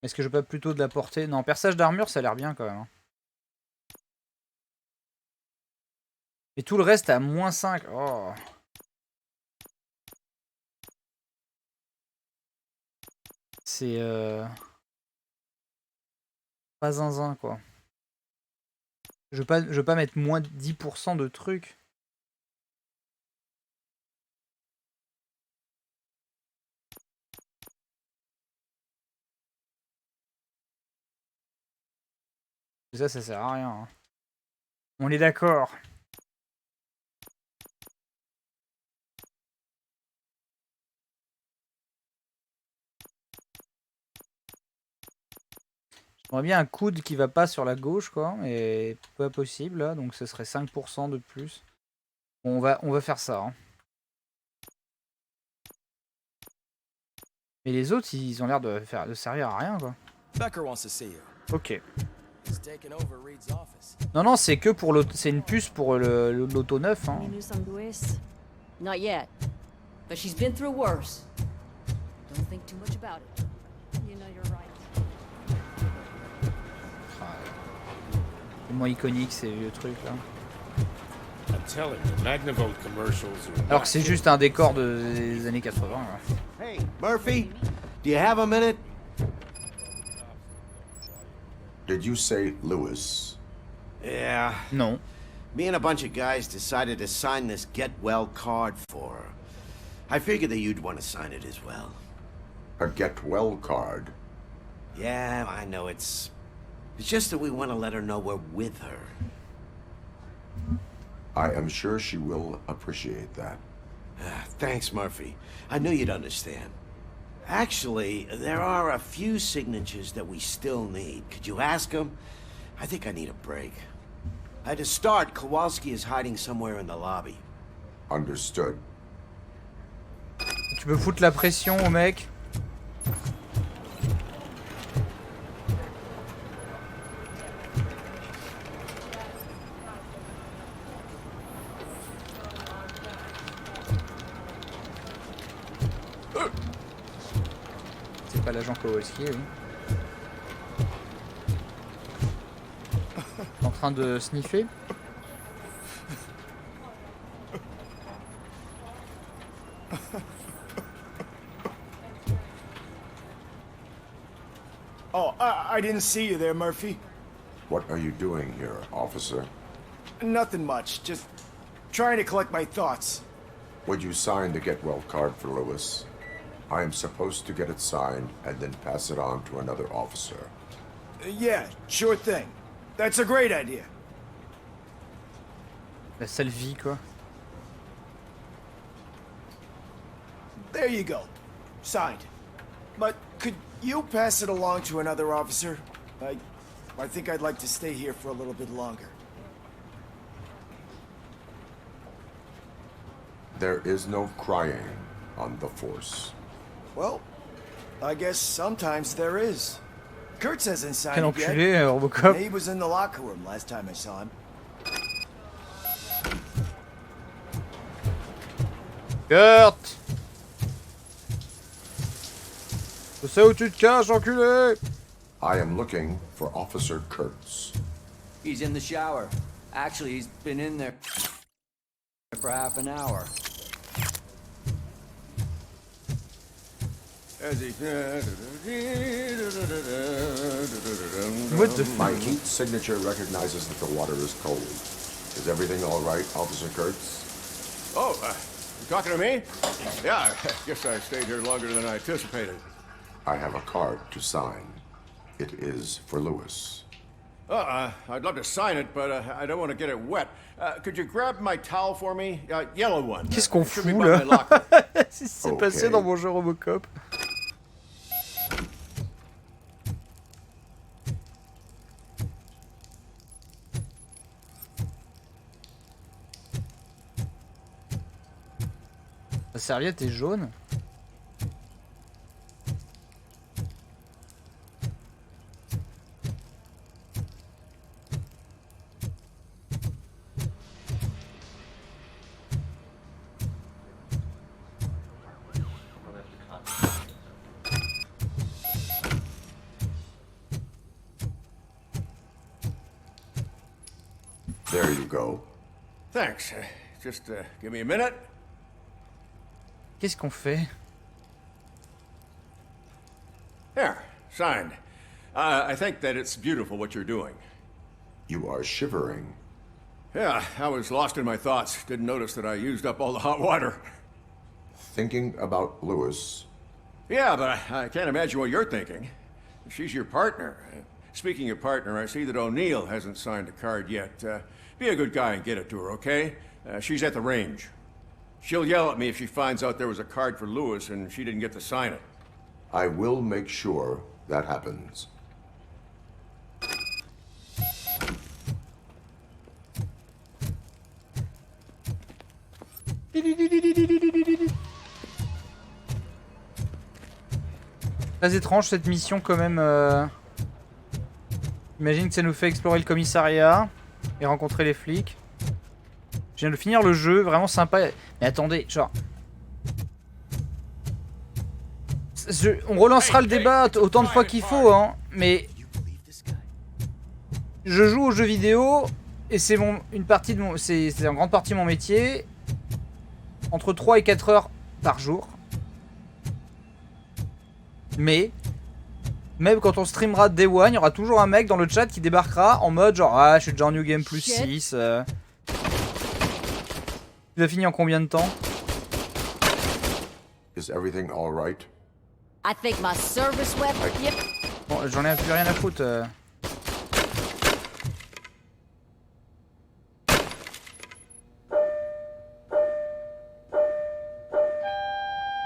Est-ce que je peux plutôt de la portée? Non, perçage d'armure, ça a l'air bien quand même. Et tout le reste à moins 5. Oh. C'est pas zinzin, quoi. Je veux pas mettre moins de 10% de trucs. Ça sert à rien, hein. On est d'accord. J'aimerais bien un coude qui va pas sur la gauche, quoi, et pas possible, là, donc ce serait 5% de plus. Bon, on va faire ça. Hein. Mais les autres, ils ont l'air de servir à rien, quoi. Becker wants to see you. Ok. He's taken over Reed's office. Non, non, c'est que pour l'auto... C'est une puce pour l'auto 9. Hein. Not yet. But she's been through worse. Don't think too much about it. You know you're right. C'est moins iconique ces vieux trucs là. I'm telling you, Magnavolt commercials are Alors que c'est juste un décor des années 80. Là. Hey, Murphy, do you have a minute? Did you say Lewis? Yeah. Non. Me and a bunch of guys decided to sign this get well card for her. I figured that you'd want to sign it as well. A get well card? Yeah, I know it's just that we want to let her know we're with her. I am sure she will appreciate that. Thanks, Murphy. I knew you'd understand. Actually, there are a few signatures that we still need. Could you ask them? I think I need a break. To start, Kowalski is hiding somewhere in the lobby. Understood. Tu peux foutre la pression au mec. C'est pas l'agent Kowalski, oui. En train de sniffer. Oh, I didn't see you there, Murphy. What are you doing here, officer? Nothing much, just trying to collect my thoughts. Would you sign the get well card for Lewis? I am supposed to get it signed and then pass it on to another officer. Yeah, sure thing. That's a great idea. La sale vie, quoi. There you go. Signed. But could you pass it along to another officer? I think I'd like to stay here for a little bit longer. There is no crying on the Force. Well, I guess sometimes there is. Kurtz hasn't signed Quel it yet. enculé, Robocop. He was in the locker room last time I saw him. Kurt! Je sais où tu te caches, enculé! I am looking for Officer Kurtz. He's in the shower. Actually, he's been in there for half an hour. What the My heat signature recognizes that the water is cold. Is everything all right, Officer Kurtz? Oh, you talking to me? Yeah, I guess I stayed here longer than I anticipated. I have a card to sign. It is for Lewis. I'd love to sign it, but I don't want to get it wet. Could you grab my towel for me? Yellow one. Qu'est-ce qu'on Should fout be by là? my locker. Si c'est passé dans mon jeu Robocop. La serviette est jaune. There you go. Thanks. Just give me a minute. Qu'est-ce qu'on fait? Here, signed. I think that it's beautiful what you're doing. You are shivering. Yeah, I was lost in my thoughts. Didn't notice that I used up all the hot water. Thinking about Lewis. Yeah, but I can't imagine what you're thinking. She's your partner. Speaking of partner, I see that O'Neill hasn't signed a card yet. Be a good guy and get it to her, okay? She's at the range. She'll yell at me if she finds out there was a card for Lewis and she didn't get to sign it. I will make sure that happens. Très étrange cette mission quand même. Imagine que ça nous fait explorer le commissariat et rencontrer les flics. Je viens de finir le jeu, vraiment sympa. Mais attendez, genre... On relancera le débat autant de fois qu'il faut, hein. Mais... Je joue aux jeux vidéo et c'est une partie de mon... C'est en grande partie mon métier. Entre 3 et 4 heures par jour. Mais... Même quand on streamera Day One, il y aura toujours un mec dans le chat qui débarquera en mode genre ah je suis déjà en New Game plus 6. Tu as fini en combien de temps? Is everything all right? I think my service weapon. Yep. Bon, j'en ai plus rien à foutre.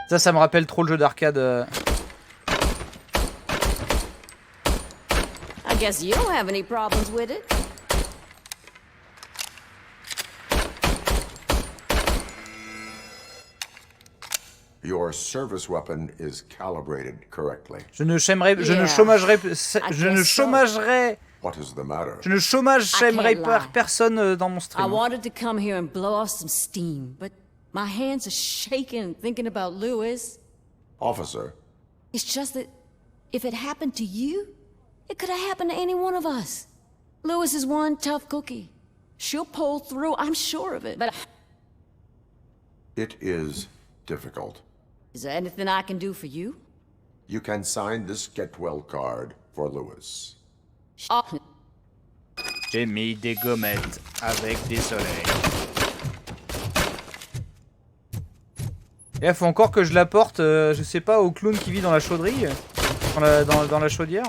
Ça me rappelle trop le jeu d'arcade. I guess you don't have any problems with it. Your service weapon is calibrated correctly. Je ne chômagerai personne dans mon stream. I wanted to come here and blow off some steam, but my hands are shaking thinking about Lewis. Officer. It's just that if it happened to you, it could have happened to any one of us. Lewis is one tough cookie. She'll pull through, I'm sure of it, but... It is difficult. Is there anything I can do for you? You can sign this get well card for Lewis. Oh. J'ai mis des gommettes avec des soleils. Et il faut encore que je l'apporte, je sais pas, au clown qui vit dans la chauderie, dans la chaudière.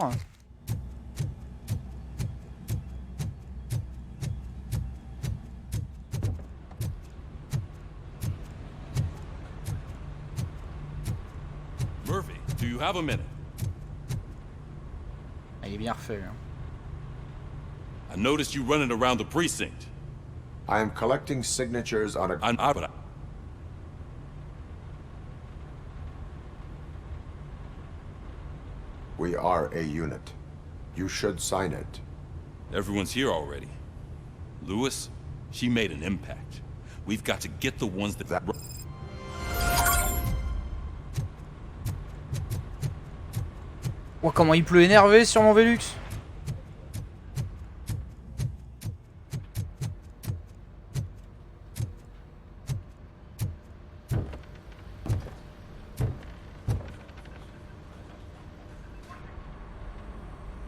Murphy, do you have a minute? Il est bien refait. Hein. I noticed you running around the precinct. I am collecting signatures on a... We are a unit. You should sign it. Everyone's here already. Lewis, she made an impact. We've got to get the ones that... Oh, comment il pleut énervé sur mon Velux.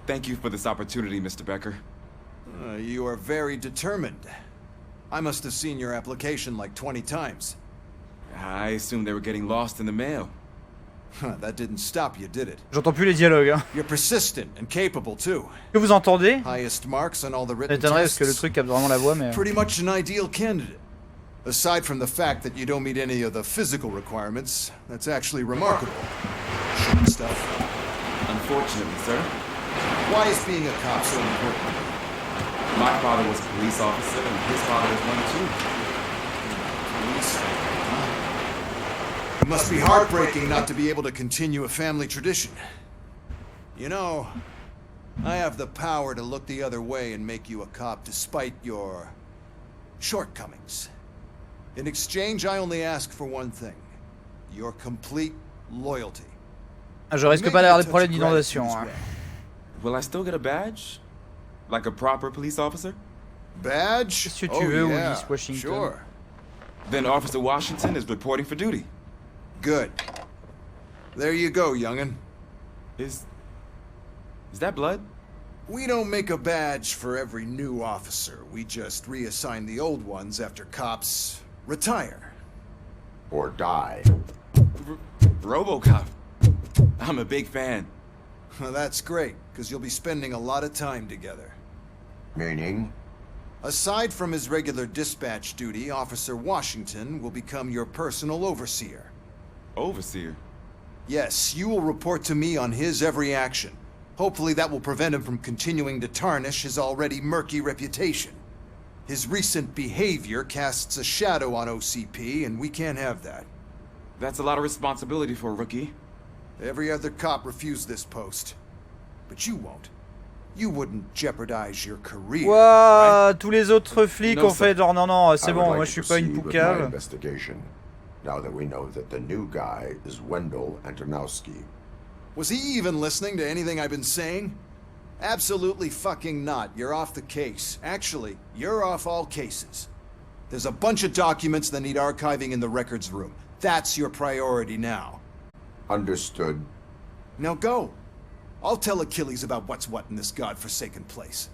Thank you for this opportunity, Mr. Becker. You are very determined. I must have seen your application like 20 times. I assumed they were getting lost in the mail. That didn't stop you, did it? J'entends plus les dialogues. Hein. You're persistent and capable too. Que vous entendez? Highest marks on all the written m'étonnerait parce tests. que le truc capte vraiment la voix, mais... Pretty much an ideal candidate. Aside from the fact that you don't meet any of the physical requirements, that's actually remarkable. Shooting stuff. Unfortunately, sir. Why is being a cop so important? My father was a police officer, and his father was one too. Police? It must be heartbreaking not to be able to continue a family tradition. You know, I have the power to look the other way and make you a cop despite your shortcomings. In exchange, I only ask for one thing. Your complete loyalty. Ah, je risque pas d'avoir des problèmes d'inondation. Hein. Will I still get a badge? Like a proper police officer? Badge? Si tu veux, Willis Washington. Sure. Then Officer Washington is reporting for duty. Good. There you go, young'un. Is that blood? We don't make a badge for every new officer. We just reassign the old ones after cops retire. Or die. ROBOCOP. I'm a big fan. Well, that's great, because you'll be spending a lot of time together. Meaning? Aside from his regular dispatch duty, Officer Washington will become your personal overseer. Overseer? Yes, you will report to me on his every action. Hopefully that will prevent him from continuing to tarnish his already murky reputation. His recent behavior casts a shadow on OCP, and we can't have that. That's a lot of responsibility for a rookie. Every other cop refused this post. But you won't. You wouldn't jeopardize your career. Ouah, tous les autres flics No, ont fait genre non, c'est I would bon, like moi to je suis pas une proceed with my poucave. investigation, now that we know that the new guy is Wendell Antonowski. Was he even listening to anything I've been saying? Absolutely fucking not. You're off the case. Actually, you're off all cases. There's a bunch of documents that need archiving in the records room. That's your priority now. Understood. Now go. I'll tell Achilles about what's what in this godforsaken place.